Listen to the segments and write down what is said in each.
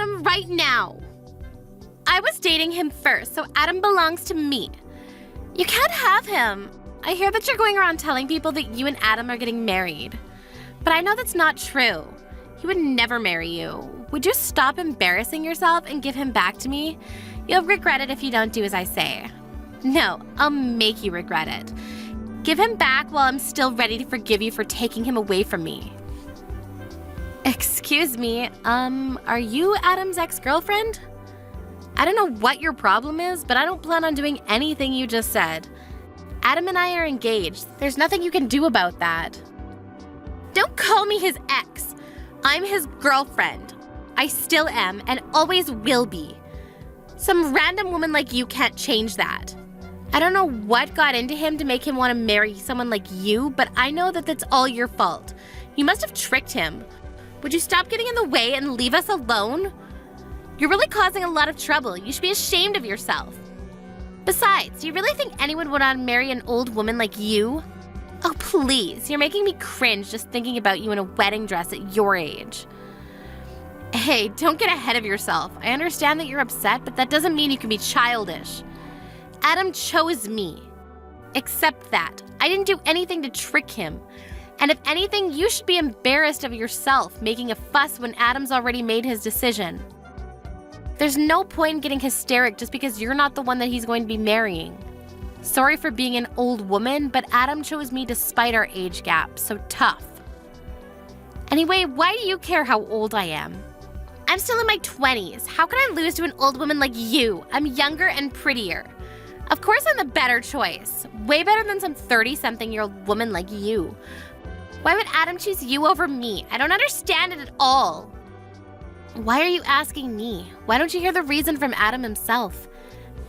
Adam right now. I was dating him first, so Adam belongs to me. You can't have him. I hear that you're going around telling people that you and Adam are getting married. But I know that's not true. He would never marry you. Would you stop embarrassing yourself and give him back to me? You'll regret it if you don't do as I say. No, I'll make you regret it. Give him back while I'm still ready to forgive you for taking him away from me. Excuse me, are you Adam's ex-girlfriend? I don't know what your problem is, but I don't plan on doing anything you just said. Adam and I are engaged. There's nothing you can do about that. Don't call me his ex. I'm his girlfriend. I still am and always will be. Some random woman like you can't change that. I don't know what got into him to make him want to marry someone like you, but I know that that's all your fault. You must have tricked him. Would you stop getting in the way and leave us alone? You're really causing a lot of trouble. You should be ashamed of yourself. Besides, do you really think anyone would want to marry an old woman like you? Oh, please, you're making me cringe just thinking about you in a wedding dress at your age. Hey, don't get ahead of yourself. I understand that you're upset, but that doesn't mean you can be childish. Adam chose me. Accept that. I didn't do anything to trick him. And if anything, you should be embarrassed of yourself making a fuss when Adam's already made his decision. There's no point in getting hysteric just because you're not the one that he's going to be marrying. Sorry for being an old woman, but Adam chose me despite our age gap, so tough. Anyway, why do you care how old I am? I'm still in my 20s. How can I lose to an old woman like you? I'm younger and prettier. Of course I'm the better choice. Way better than some 30-something-year-old woman like you. Why would Adam choose you over me? I don't understand it at all. Why are you asking me? Why don't you hear the reason from Adam himself?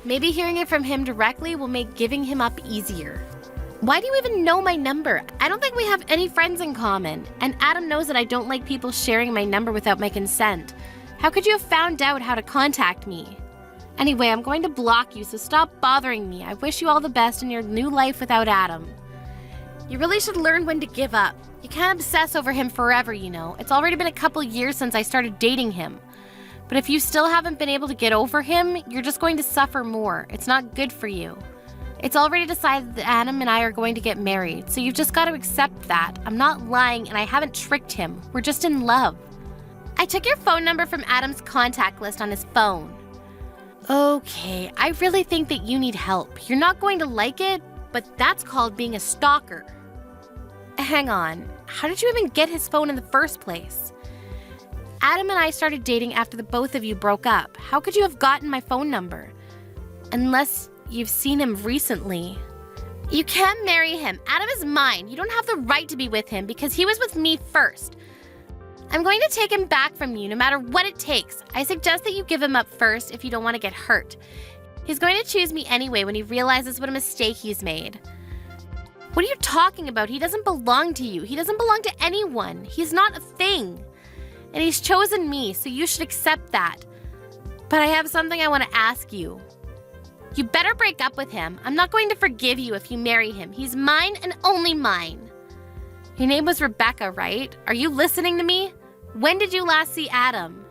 Maybe hearing it from him directly will make giving him up easier. Why do you even know my number? I don't think we have any friends in common. And Adam knows that I don't like people sharing my number without my consent. How could you have found out how to contact me? Anyway, I'm going to block you, so stop bothering me. I wish you all the best in your new life without Adam. You really should learn when to give up. You can't obsess over him forever, you know. It's already been a couple years since I started dating him. But if you still haven't been able to get over him, you're just going to suffer more. It's not good for you. It's already decided that Adam and I are going to get married, so you've just got to accept that. I'm not lying and I haven't tricked him. We're just in love. I took your phone number from Adam's contact list on his phone. Okay, I really think that you need help. You're not going to like it, but that's called being a stalker. Hang on, how did you even get his phone in the first place? Adam and I started dating after the both of you broke up. How could you have gotten my phone number? Unless you've seen him recently. You can't marry him. Adam is mine. You don't have the right to be with him because he was with me first. I'm going to take him back from you no matter what it takes. I suggest that you give him up first if you don't want to get hurt. He's going to choose me anyway when he realizes what a mistake he's made. What are you talking about? He doesn't belong to you. He doesn't belong to anyone. He's not a thing. And he's chosen me, so you should accept that. But I have something I want to ask you. You better break up with him. I'm not going to forgive you if you marry him. He's mine and only mine. Your name was Rebecca, right? Are you listening to me? When did you last see Adam?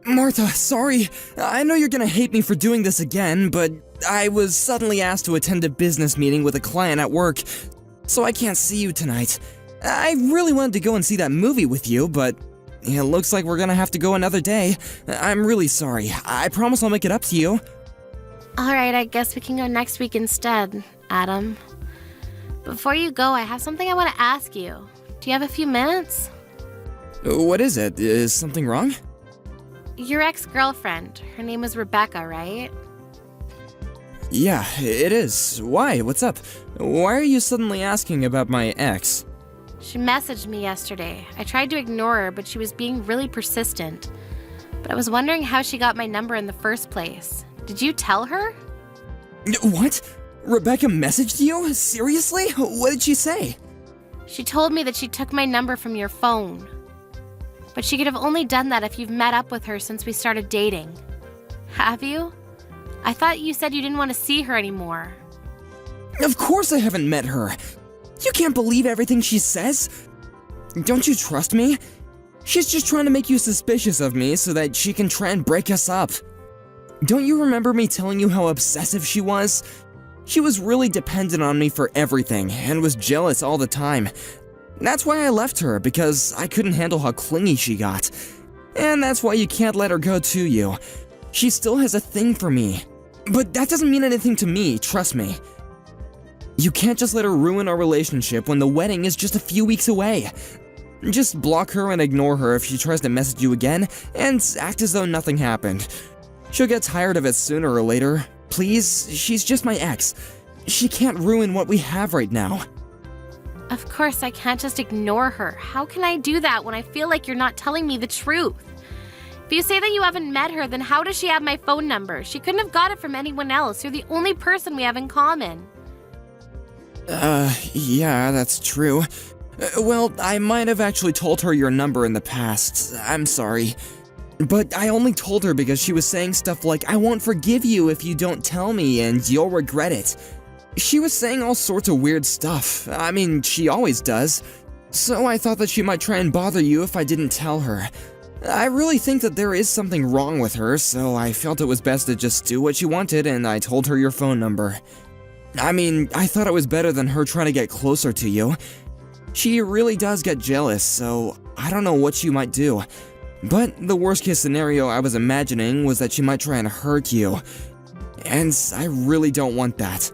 Martha, sorry. I know you're gonna hate me for doing this again, but I was suddenly asked to attend a business meeting with a client at work, so I can't see you tonight. I really wanted to go and see that movie with you, but it looks like we're gonna have to go another day. I'm really sorry. I promise I'll make it up to you. Alright, I guess we can go next week instead, Adam. Before you go, I have something I want to ask you. Do you have a few minutes? What is it? Is something wrong? Your ex-girlfriend. Her name was Rebecca, right? Yeah, it is. Why? What's up? Why are you suddenly asking about my ex? She messaged me yesterday. I tried to ignore her, but she was being really persistent. But I was wondering how she got my number in the first place. Did you tell her? What? Rebecca messaged you? Seriously? What did she say? She told me that she took my number from your phone. But she could have only done that if you've met up with her since we started dating. Have you? I thought you said you didn't want to see her anymore. Of course I haven't met her. You can't believe everything she says. Don't you trust me? She's just trying to make you suspicious of me so that she can try and break us up. Don't you remember me telling you how obsessive she was? She was really dependent on me for everything and was jealous all the time. That's why I left her, because I couldn't handle how clingy she got. And that's why you can't let her go to you. She still has a thing for me. But that doesn't mean anything to me, trust me. You can't just let her ruin our relationship when the wedding is just a few weeks away. Just block her and ignore her if she tries to message you again, and act as though nothing happened. She'll get tired of it sooner or later. Please, she's just my ex. She can't ruin what we have right now. Of course, I can't just ignore her. How can I do that when I feel like you're not telling me the truth? If you say that you haven't met her, then how does she have my phone number? She couldn't have got it from anyone else. You're the only person we have in common. Yeah, that's true. Well, I might have actually told her your number in the past. I'm sorry. But I only told her because she was saying stuff like, I won't forgive you if you don't tell me and you'll regret it. She was saying all sorts of weird stuff. I mean, she always does. So I thought that she might try and bother you if I didn't tell her. I really think that there is something wrong with her, so I felt it was best to just do what she wanted, and I told her your phone number. I mean, I thought it was better than her trying to get closer to you. She really does get jealous, so I don't know what she might do. But the worst case scenario I was imagining was that she might try and hurt you. And I really don't want that.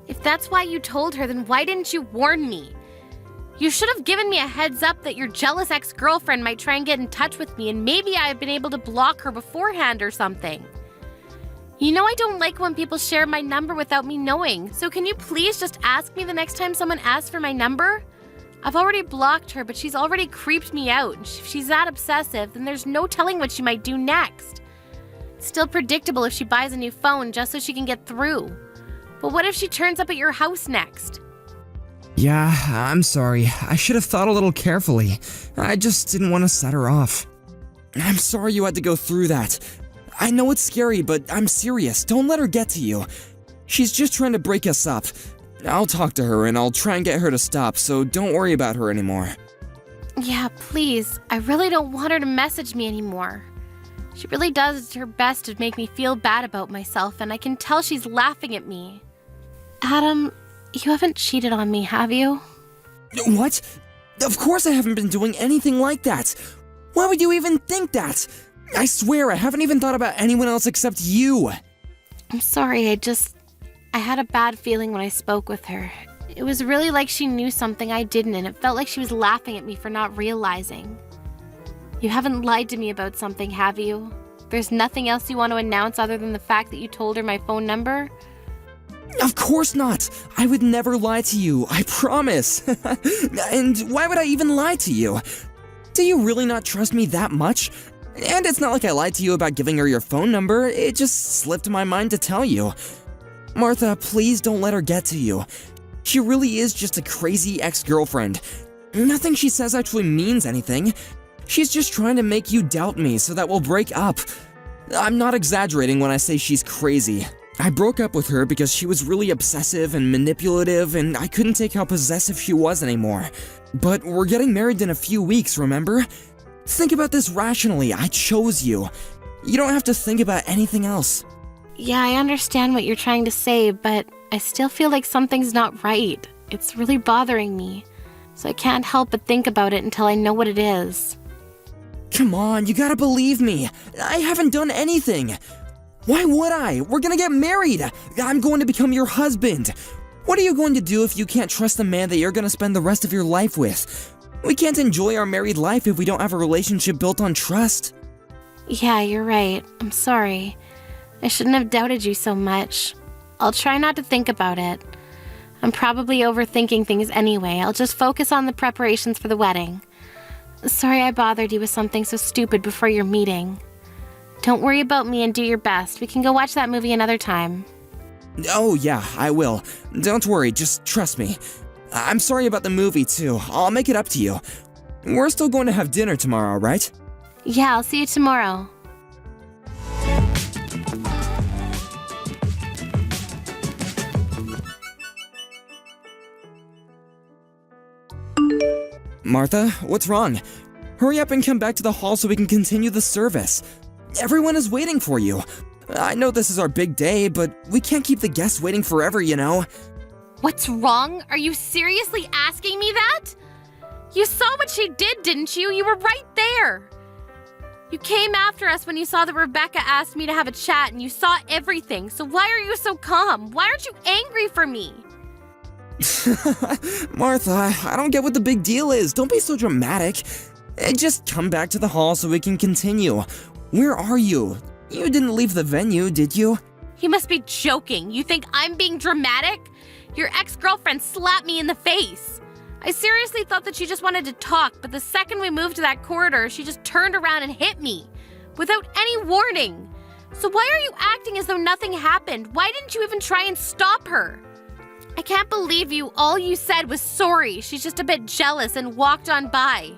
If that's why you told her, then why didn't you warn me? You should have given me a heads up that your jealous ex-girlfriend might try and get in touch with me, and maybe I had been able to block her beforehand or something. You know I don't like when people share my number without me knowing, so can you please just ask me the next time someone asks for my number? I've already blocked her, but she's already creeped me out, and if she's that obsessive, then there's no telling what she might do next. It's still predictable if she buys a new phone just so she can get through. But what if she turns up at your house next? Yeah, I'm sorry. I should have thought a little carefully. I just didn't want to set her off. I'm sorry you had to go through that. I know it's scary, but I'm serious. Don't let her get to you. She's just trying to break us up. I'll talk to her and I'll try and get her to stop, so don't worry about her anymore. Yeah, please. I really don't want her to message me anymore. She really does her best to make me feel bad about myself, and I can tell she's laughing at me. Adam, you haven't cheated on me, have you? What? Of course I haven't been doing anything like that. Why would you even think that? I swear I haven't even thought about anyone else except you. I'm sorry, I had a bad feeling when I spoke with her. It was really like she knew something I didn't, and it felt like she was laughing at me for not realizing. You haven't lied to me about something, have you? There's nothing else you want to announce other than the fact that you told her my phone number? Of course not! I would never lie to you, I promise! And why would I even lie to you? Do you really not trust me that much? And it's not like I lied to you about giving her your phone number, it just slipped my mind to tell you. Martha, please don't let her get to you. She really is just a crazy ex-girlfriend. Nothing she says actually means anything. She's just trying to make you doubt me so that we'll break up. I'm not exaggerating when I say she's crazy. I broke up with her because she was really obsessive and manipulative, and I couldn't take how possessive she was anymore. But we're getting married in a few weeks, remember? Think about this rationally. I chose you. You don't have to think about anything else. Yeah, I understand what you're trying to say, but I still feel like something's not right. It's really bothering me, so I can't help but think about it until I know what it is. Come on, you gotta believe me. I haven't done anything. Why would I? We're gonna get married. I'm going to become your husband. What are you going to do if you can't trust the man that you're gonna spend the rest of your life with? We can't enjoy our married life if we don't have a relationship built on trust. Yeah, you're right. I'm sorry. I shouldn't have doubted you so much. I'll try not to think about it. I'm probably overthinking things anyway. I'll just focus on the preparations for the wedding. Sorry I bothered you with something so stupid before your meeting. Don't worry about me and do your best. We can go watch that movie another time. Oh yeah, I will. Don't worry, just trust me. I'm sorry about the movie too. I'll make it up to you. We're still going to have dinner tomorrow, right? Yeah, I'll see you tomorrow. Martha, what's wrong? Hurry up and come back to the hall so we can continue the service. Everyone is waiting for you. I know this is our big day, but we can't keep the guests waiting forever, you know? What's wrong? Are you seriously asking me that? You saw what she did, didn't you? You were right there. You came after us when you saw that Rebecca asked me to have a chat and you saw everything, so why are you so calm? Why aren't you angry for me? Martha, I don't get what the big deal is. Don't be so dramatic. Just come back to the hall so we can continue. Where are you? You didn't leave the venue, did you? You must be joking. You think I'm being dramatic? Your ex-girlfriend slapped me in the face. I seriously thought that she just wanted to talk, but the second we moved to that corridor, she just turned around and hit me. Without any warning. So why are you acting as though nothing happened? Why didn't you even try and stop her? I can't believe you. All you said was sorry. She's just a bit jealous and walked on by.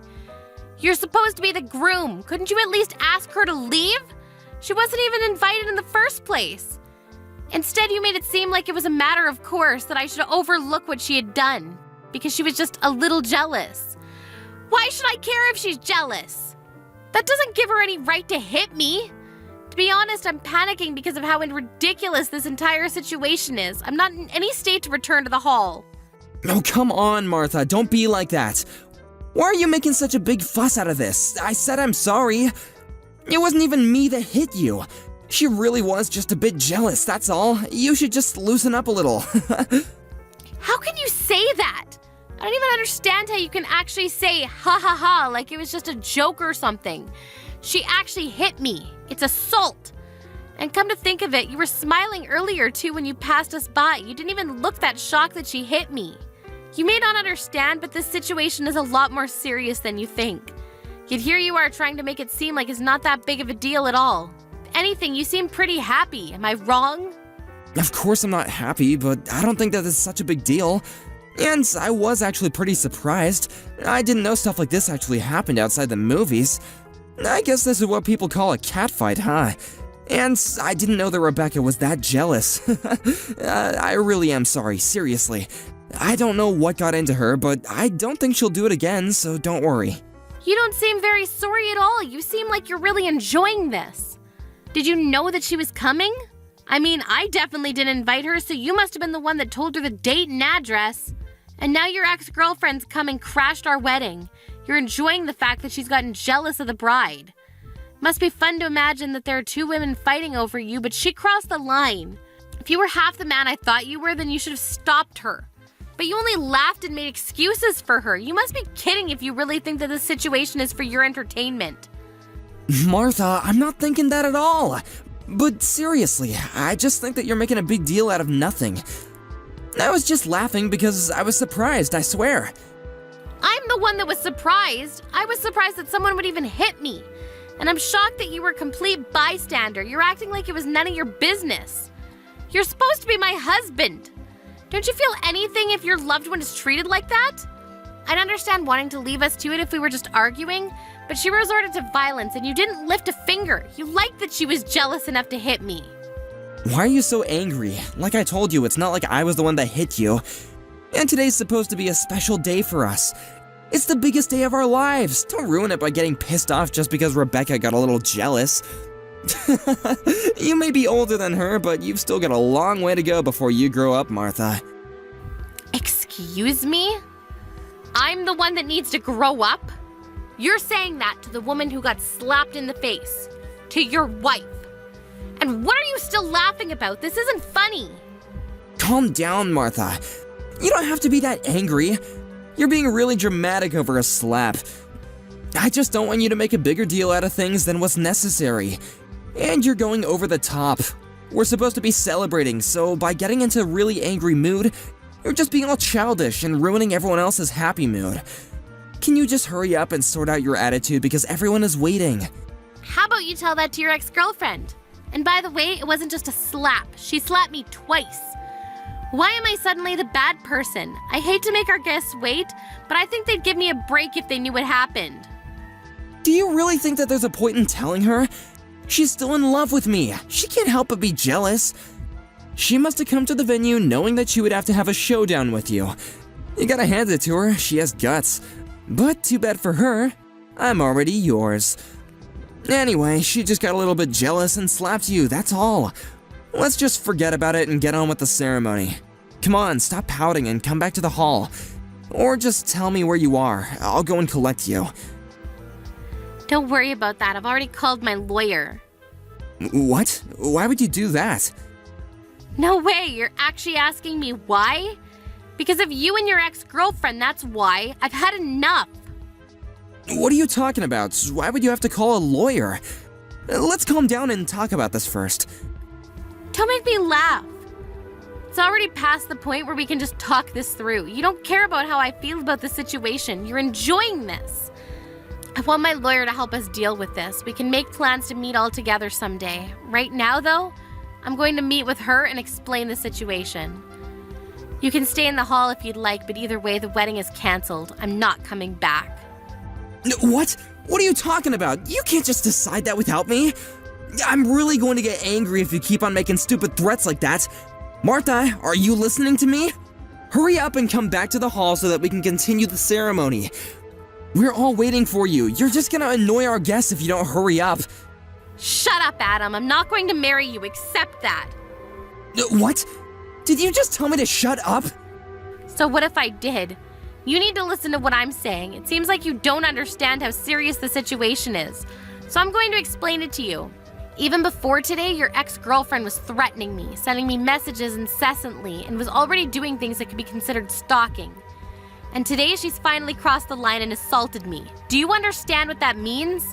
You're supposed to be the groom. Couldn't you at least ask her to leave? She wasn't even invited in the first place. Instead, you made it seem like it was a matter of course that I should overlook what she had done because she was just a little jealous. Why should I care if she's jealous? That doesn't give her any right to hit me. To be honest, I'm panicking because of how ridiculous this entire situation is. I'm not in any state to return to the hall. Oh, come on, Martha. Don't be like that. Why are you making such a big fuss out of this? I said I'm sorry. It wasn't even me that hit you. She really was just a bit jealous, that's all. You should just loosen up a little. How can you say that? I don't even understand how you can actually say ha ha ha like it was just a joke or something. She actually hit me. It's assault. And come to think of it, you were smiling earlier too when you passed us by. You didn't even look that shocked that she hit me. You may not understand, but this situation is a lot more serious than you think. Yet here you are trying to make it seem like it's not that big of a deal at all. If anything, you seem pretty happy. Am I wrong? Of course I'm not happy, but I don't think that it's such a big deal. And I was actually pretty surprised. I didn't know stuff like this actually happened outside the movies. I guess this is what people call a catfight, huh? And I didn't know that Rebecca was that jealous. I really am sorry, seriously. I don't know what got into her, but I don't think she'll do it again, so don't worry. You don't seem very sorry at all. You seem like you're really enjoying this. Did you know that she was coming? I mean, I definitely didn't invite her, so you must have been the one that told her the date and address. And now your ex-girlfriend's come and crashed our wedding. You're enjoying the fact that she's gotten jealous of the bride. Must be fun to imagine that there are two women fighting over you, but she crossed the line. If you were half the man I thought you were, then you should have stopped her. But you only laughed and made excuses for her. You must be kidding if you really think that this situation is for your entertainment. Martha, I'm not thinking that at all. But seriously, I just think that you're making a big deal out of nothing. I was just laughing because I was surprised, I swear. I'm the one that was surprised. I was surprised that someone would even hit me. And I'm shocked that you were a complete bystander. You're acting like it was none of your business. You're supposed to be my husband. Don't you feel anything if your loved one is treated like that? I'd understand wanting to leave us to it if we were just arguing, but she resorted to violence and you didn't lift a finger. You liked that she was jealous enough to hit me. Why are you so angry? Like I told you, it's not like I was the one that hit you. And today's supposed to be a special day for us. It's the biggest day of our lives. Don't ruin it by getting pissed off just because Rebecca got a little jealous. You may be older than her, but you've still got a long way to go before you grow up, Martha. Excuse me? I'm the one that needs to grow up? You're saying that to the woman who got slapped in the face. To your wife. And what are you still laughing about? This isn't funny. Calm down, Martha. You don't have to be that angry. You're being really dramatic over a slap. I just don't want you to make a bigger deal out of things than what's necessary. And you're going over the top. We're supposed to be celebrating, so by getting into a really angry mood, you're just being all childish and ruining everyone else's happy mood. Can you just hurry up and sort out your attitude because everyone is waiting? How about you tell that to your ex-girlfriend? And by the way, it wasn't just a slap. She slapped me twice. Why am I suddenly the bad person? I hate to make our guests wait, but I think they'd give me a break if they knew what happened. Do you really think that there's a point in telling her? She's still in love with me. She can't help but be jealous. She must have come to the venue knowing that she would have to have a showdown with you. You gotta hand it to her, she has guts. But too bad for her, I'm already yours. Anyway, she just got a little bit jealous and slapped you, that's all. Let's just forget about it and get on with the ceremony. Come on, stop pouting and come back to the hall. Or just tell me where you are. I'll go and collect you. Don't worry about that. I've already called my lawyer. What? Why would you do that? No way. You're actually asking me why? Because of you and your ex-girlfriend, that's why. I've had enough. What are you talking about? Why would you have to call a lawyer? Let's calm down and talk about this first. Don't make me laugh. It's already past the point where we can just talk this through. You don't care about how I feel about the situation. You're enjoying this. I want my lawyer to help us deal with this. We can make plans to meet all together someday. Right now, though, I'm going to meet with her and explain the situation. You can stay in the hall if you'd like, but either way, the wedding is canceled. I'm not coming back. What? What are you talking about? You can't just decide that without me. I'm really going to get angry if you keep on making stupid threats like that. Martha, are you listening to me? Hurry up and come back to the hall so that we can continue the ceremony. We're all waiting for you. You're just gonna annoy our guests if you don't hurry up. Shut up, Adam. I'm not going to marry you. Accept that. What? Did you just tell me to shut up? So what if I did? You need to listen to what I'm saying. It seems like you don't understand how serious the situation is. So I'm going to explain it to you. Even before today, your ex-girlfriend was threatening me, sending me messages incessantly, and was already doing things that could be considered stalking. And today, she's finally crossed the line and assaulted me. Do you understand what that means?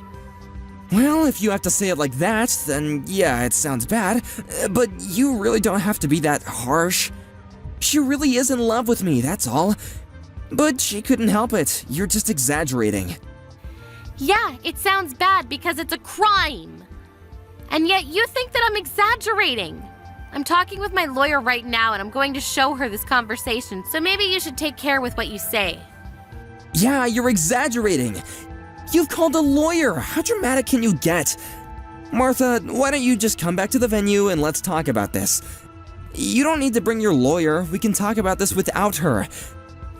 Well, if you have to say it like that, then yeah, it sounds bad. But you really don't have to be that harsh. She really is in love with me, that's all. But she couldn't help it. You're just exaggerating. Yeah, it sounds bad because it's a crime. And yet you think that I'm exaggerating. I'm talking with my lawyer right now and I'm going to show her this conversation, so maybe you should take care with what you say. Yeah, you're exaggerating. You've called a lawyer. How dramatic can you get? Martha, why don't you just come back to the venue and let's talk about this? You don't need to bring your lawyer. We can talk about this without her.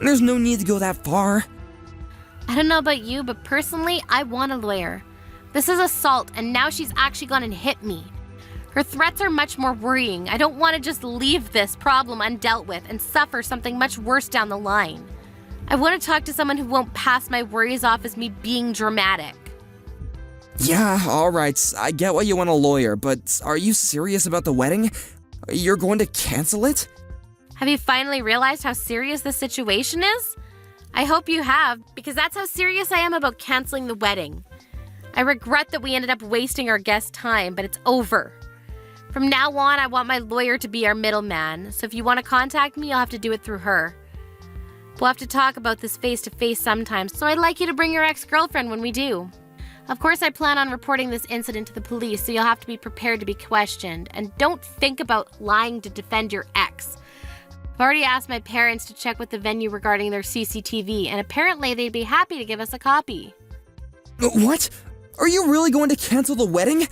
There's no need to go that far. I don't know about you, but personally, I want a lawyer. This is assault, and now she's actually gone and hit me. Her threats are much more worrying. I don't want to just leave this problem undealt with and suffer something much worse down the line. I want to talk to someone who won't pass my worries off as me being dramatic. Yeah, alright, I get why you want a lawyer, but are you serious about the wedding? You're going to cancel it? Have you finally realized how serious this situation is? I hope you have, because that's how serious I am about canceling the wedding. I regret that we ended up wasting our guests' time, but it's over. From now on, I want my lawyer to be our middleman, so if you want to contact me, you'll have to do it through her. We'll have to talk about this face-to-face sometimes, so I'd like you to bring your ex-girlfriend when we do. Of course, I plan on reporting this incident to the police, so you'll have to be prepared to be questioned, and don't think about lying to defend your ex. I've already asked my parents to check with the venue regarding their CCTV, and apparently they'd be happy to give us a copy. What? Are you really going to cancel the wedding?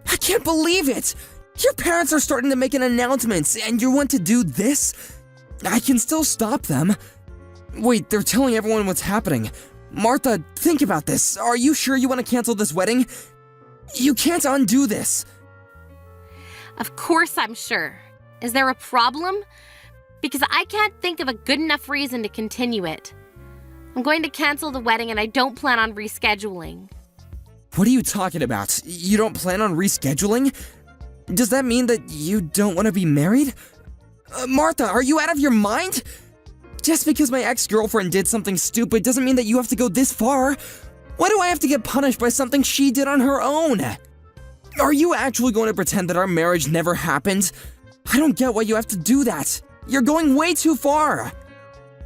I can't believe it! Your parents are starting to make an announcement, and you want to do this? I can still stop them. Wait, they're telling everyone what's happening. Martha, think about this. Are you sure you want to cancel this wedding? You can't undo this. Of course I'm sure. Is there a problem? Because I can't think of a good enough reason to continue it. I'm going to cancel the wedding and I don't plan on rescheduling. What are you talking about? You don't plan on rescheduling? Does that mean that you don't want to be married? Martha, are you out of your mind? Just because my ex-girlfriend did something stupid doesn't mean that you have to go this far. Why do I have to get punished by something she did on her own? Are you actually going to pretend that our marriage never happened? I don't get why you have to do that. You're going way too far.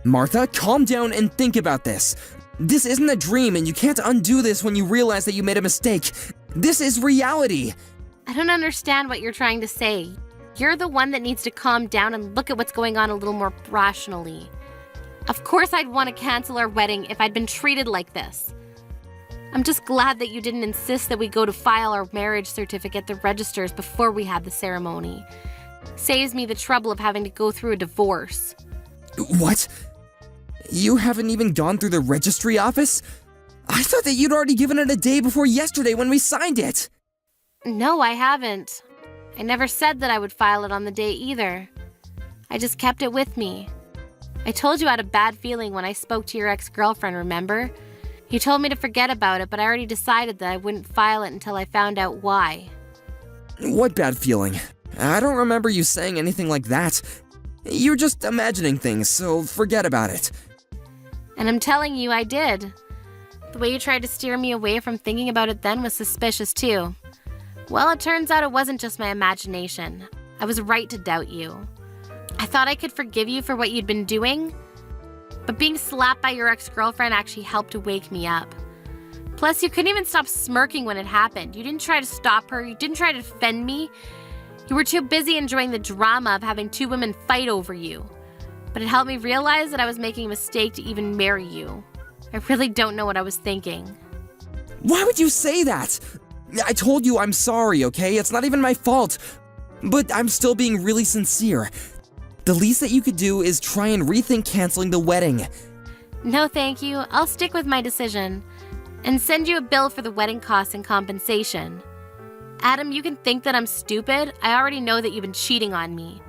Martha, calm down and think about this. This isn't a dream and you can't undo this when you realize that you made a mistake. This is reality. I don't understand what you're trying to say. You're the one that needs to calm down and look at what's going on a little more rationally. Of course I'd want to cancel our wedding if I'd been treated like this. I'm just glad that you didn't insist that we go to file our marriage certificate at the registers before we had the ceremony. Saves me the trouble of having to go through a divorce. What? You haven't even gone through the registry office? I thought that you'd already given it a day before yesterday when we signed it. No, I haven't. I never said that I would file it on the day either. I just kept it with me. I told you I had a bad feeling when I spoke to your ex-girlfriend, remember? You told me to forget about it, but I already decided that I wouldn't file it until I found out why. What bad feeling? I don't remember you saying anything like that. You're just imagining things, so forget about it. And I'm telling you, I did. The way you tried to steer me away from thinking about it then was suspicious too. Well, it turns out it wasn't just my imagination. I was right to doubt you. I thought I could forgive you for what you'd been doing, but being slapped by your ex-girlfriend actually helped to wake me up. Plus, you couldn't even stop smirking when it happened. You didn't try to stop her. You didn't try to defend me. You were too busy enjoying the drama of having two women fight over you. But it helped me realize that I was making a mistake to even marry you. I really don't know what I was thinking. Why would you say that? I told you I'm sorry, okay? It's not even my fault. But I'm still being really sincere. The least that you could do is try and rethink canceling the wedding. No, thank you. I'll stick with my decision and send you a bill for the wedding costs and compensation. Adam, you can think that I'm stupid. I already know that you've been cheating on me.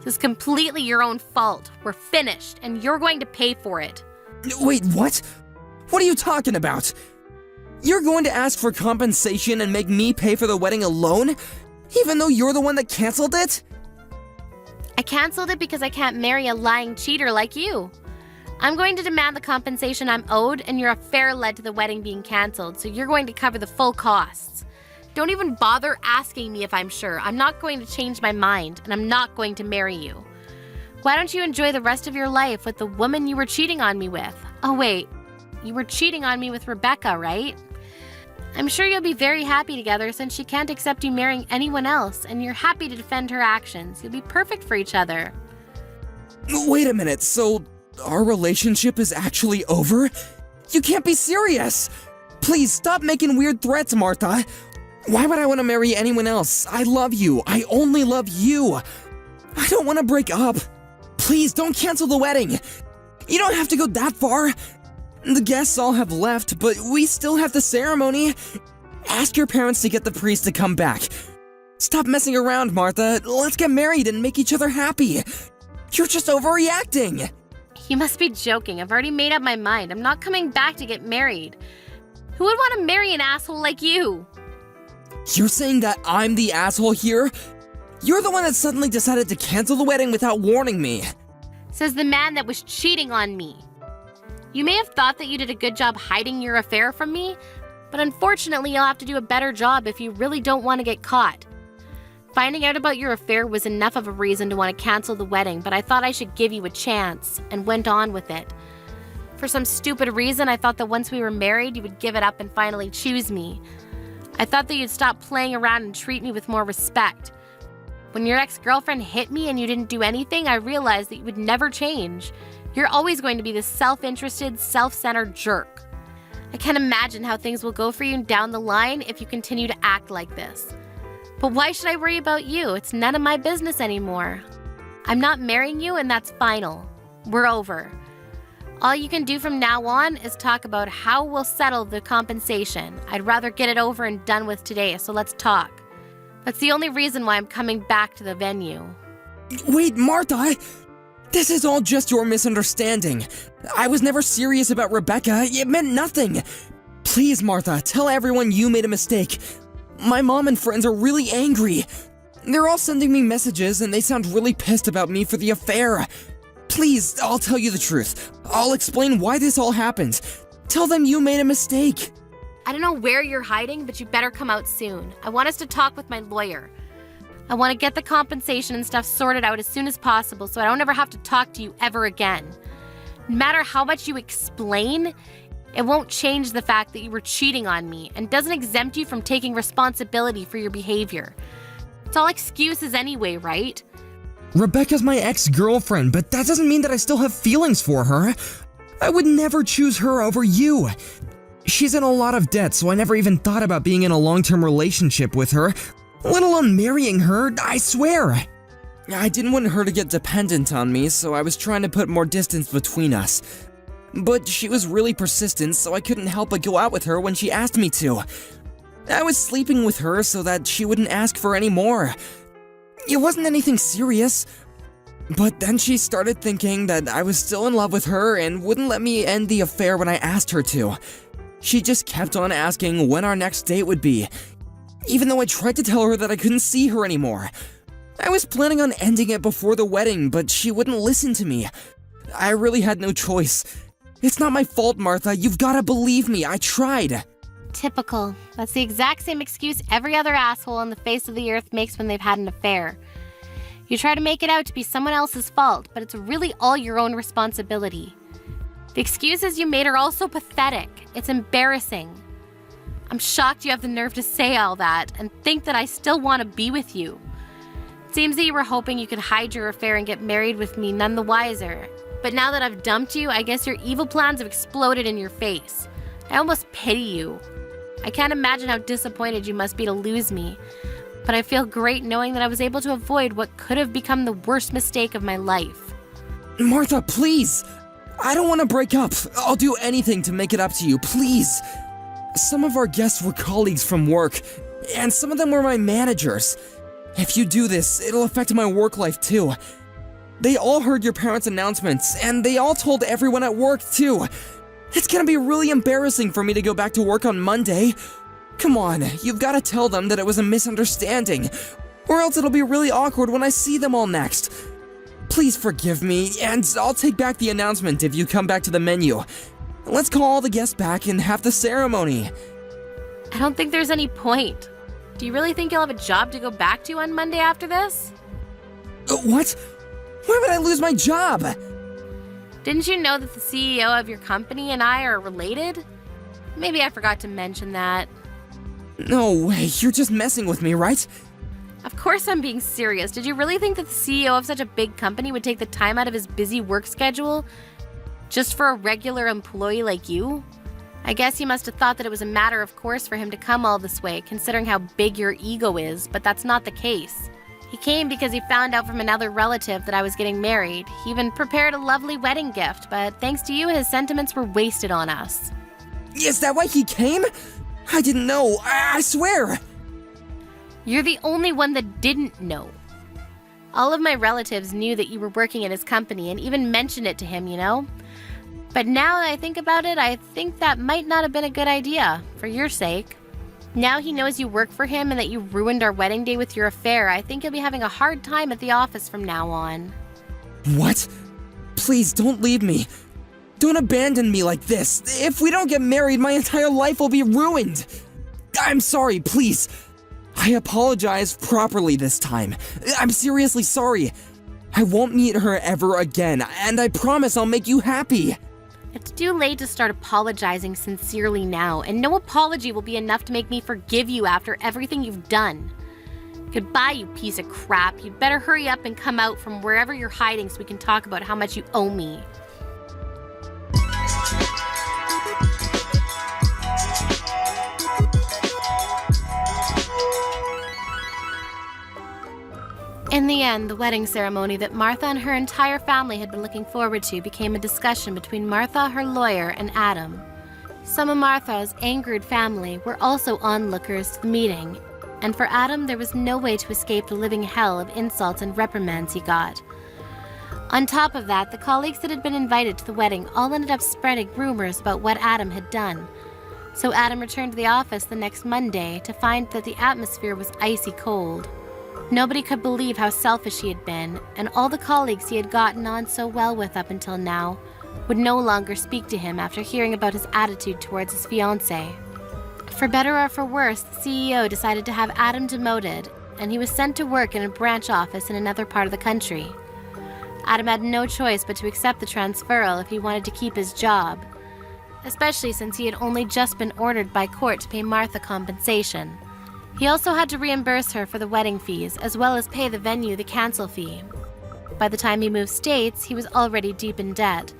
This is completely your own fault. We're finished, and you're going to pay for it. Wait, what? What are you talking about? You're going to ask for compensation and make me pay for the wedding alone? Even though you're the one that canceled it? I canceled it because I can't marry a lying cheater like you. I'm going to demand the compensation I'm owed, and your affair led to the wedding being canceled, so you're going to cover the full costs. Don't even bother asking me if I'm sure. I'm not going to change my mind, and I'm not going to marry you. Why don't you enjoy the rest of your life with the woman you were cheating on me with? Oh wait, you were cheating on me with Rebecca, right? I'm sure you'll be very happy together since she can't accept you marrying anyone else, and you're happy to defend her actions. You'll be perfect for each other. Wait a minute, so our relationship is actually over? You can't be serious! Please stop making weird threats, Martha. Why would I want to marry anyone else? I love you. I only love you. I don't want to break up. Please don't cancel the wedding. You don't have to go that far. The guests all have left, but we still have the ceremony. Ask your parents to get the priest to come back. Stop messing around, Martha. Let's get married and make each other happy. You're just overreacting. You must be joking. I've already made up my mind. I'm not coming back to get married. Who would want to marry an asshole like you? You're saying that I'm the asshole here? You're the one that suddenly decided to cancel the wedding without warning me. Says the man that was cheating on me. You may have thought that you did a good job hiding your affair from me, but unfortunately you'll have to do a better job if you really don't want to get caught. Finding out about your affair was enough of a reason to want to cancel the wedding, but I thought I should give you a chance, and went on with it. For some stupid reason, I thought that once we were married, you would give it up and finally choose me. I thought that you'd stop playing around and treat me with more respect. When your ex-girlfriend hit me and you didn't do anything, I realized that you would never change. You're always going to be this self-interested, self-centered jerk. I can't imagine how things will go for you down the line if you continue to act like this. But why should I worry about you? It's none of my business anymore. I'm not marrying you, and that's final. We're over. All you can do from now on is talk about how we'll settle the compensation. I'd rather get it over and done with today, so let's talk. That's the only reason why I'm coming back to the venue. Wait, Martha! This is all just your misunderstanding. I was never serious about Rebecca. It meant nothing. Please, Martha, tell everyone you made a mistake. My mom and friends are really angry. They're all sending me messages and they sound really pissed about me for the affair. Please, I'll tell you the truth. I'll explain why this all happened. Tell them you made a mistake. I don't know where you're hiding, but you better come out soon. I want us to talk with my lawyer. I want to get the compensation and stuff sorted out as soon as possible so I don't ever have to talk to you ever again. No matter how much you explain, it won't change the fact that you were cheating on me and doesn't exempt you from taking responsibility for your behavior. It's all excuses anyway, right? Rebecca's my ex-girlfriend, but that doesn't mean that I still have feelings for her. I would never choose her over you. She's in a lot of debt, so I never even thought about being in a long-term relationship with her, let alone marrying her, I swear. I didn't want her to get dependent on me, so I was trying to put more distance between us. but she was really persistent, so I couldn't help but go out with her when she asked me to. I was sleeping with her so that she wouldn't ask for any more. It wasn't anything serious, but then she started thinking that I was still in love with her and wouldn't let me end the affair when I asked her to. She just kept on asking when our next date would be, even though I tried to tell her that I couldn't see her anymore. I was planning on ending it before the wedding, but she wouldn't listen to me. I really had no choice. It's not my fault, Martha. You've gotta believe me. I tried. Typical. That's the exact same excuse every other asshole on the face of the earth makes when they've had an affair. You try to make it out to be someone else's fault, but it's really all your own responsibility. The excuses you made are also pathetic. It's embarrassing. I'm shocked you have the nerve to say all that and think that I still want to be with you. It seems that you were hoping you could hide your affair and get married with me none the wiser. But now that I've dumped you, I guess your evil plans have exploded in your face. I almost pity you. I can't imagine how disappointed you must be to lose me, but I feel great knowing that I was able to avoid what could have become the worst mistake of my life. Martha, please! I don't want to break up. I'll do anything to make it up to you, please. Some of our guests were colleagues from work, and some of them were my managers. If you do this, it'll affect my work life too. They all heard your parents' announcements, and they all told everyone at work too. It's gonna be really embarrassing for me to go back to work on Monday. Come on, you've gotta tell them that it was a misunderstanding, or else it'll be really awkward when I see them all next. Please forgive me, and I'll take back the announcement if you come back to the menu. Let's call all the guests back and have the ceremony. I don't think there's any point. Do you really think you'll have a job to go back to on Monday after this? What? Why would I lose my job? Didn't you know that the CEO of your company and I are related? Maybe I forgot to mention that. No way, you're just messing with me, right? Of course I'm being serious. Did you really think that the CEO of such a big company would take the time out of his busy work schedule just for a regular employee like you? I guess you must have thought that it was a matter of course for him to come all this way, considering how big your ego is, but that's not the case. He came because he found out from another relative that I was getting married. He even prepared a lovely wedding gift, but thanks to you, his sentiments were wasted on us. Is that why he came? I didn't know, I swear! You're the only one that didn't know. All of my relatives knew that you were working at his company and even mentioned it to him, you know? But now that I think about it, I think that might not have been a good idea, for your sake. Now he knows you work for him and that you ruined our wedding day with your affair. I think you'll be having a hard time at the office from now on. What? Please don't leave me. Don't abandon me like this. If we don't get married, my entire life will be ruined. I'm sorry, please. I apologize properly this time. I'm seriously sorry. I won't meet her ever again, and I promise I'll make you happy. It's too late to start apologizing sincerely now, and no apology will be enough to make me forgive you after everything you've done. Goodbye, you piece of crap. You'd better hurry up and come out from wherever you're hiding so we can talk about how much you owe me. In the end, the wedding ceremony that Martha and her entire family had been looking forward to became a discussion between Martha, her lawyer, and Adam. Some of Martha's angered family were also onlookers to the meeting, and for Adam there was no way to escape the living hell of insults and reprimands he got. On top of that, the colleagues that had been invited to the wedding all ended up spreading rumors about what Adam had done. So Adam returned to the office the next Monday to find that the atmosphere was icy cold. Nobody could believe how selfish he had been, and all the colleagues he had gotten on so well with up until now would no longer speak to him after hearing about his attitude towards his fiancé. For better or for worse, the CEO decided to have Adam demoted, and he was sent to work in a branch office in another part of the country. Adam had no choice but to accept the transferal if he wanted to keep his job, especially since he had only just been ordered by court to pay Martha compensation. He also had to reimburse her for the wedding fees, as well as pay the venue the cancel fee. By the time he moved states, he was already deep in debt.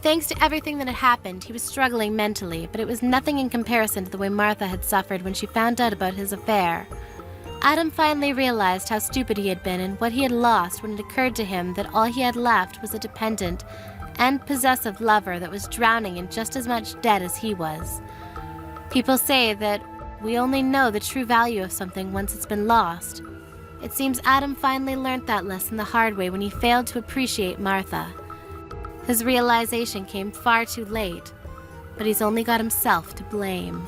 Thanks to everything that had happened, he was struggling mentally, but it was nothing in comparison to the way Martha had suffered when she found out about his affair. Adam finally realized how stupid he had been and what he had lost when it occurred to him that all he had left was a dependent and possessive lover that was drowning in just as much debt as he was. People say that we only know the true value of something once it's been lost. It seems Adam finally learned that lesson the hard way when he failed to appreciate Martha. His realization came far too late, but he's only got himself to blame.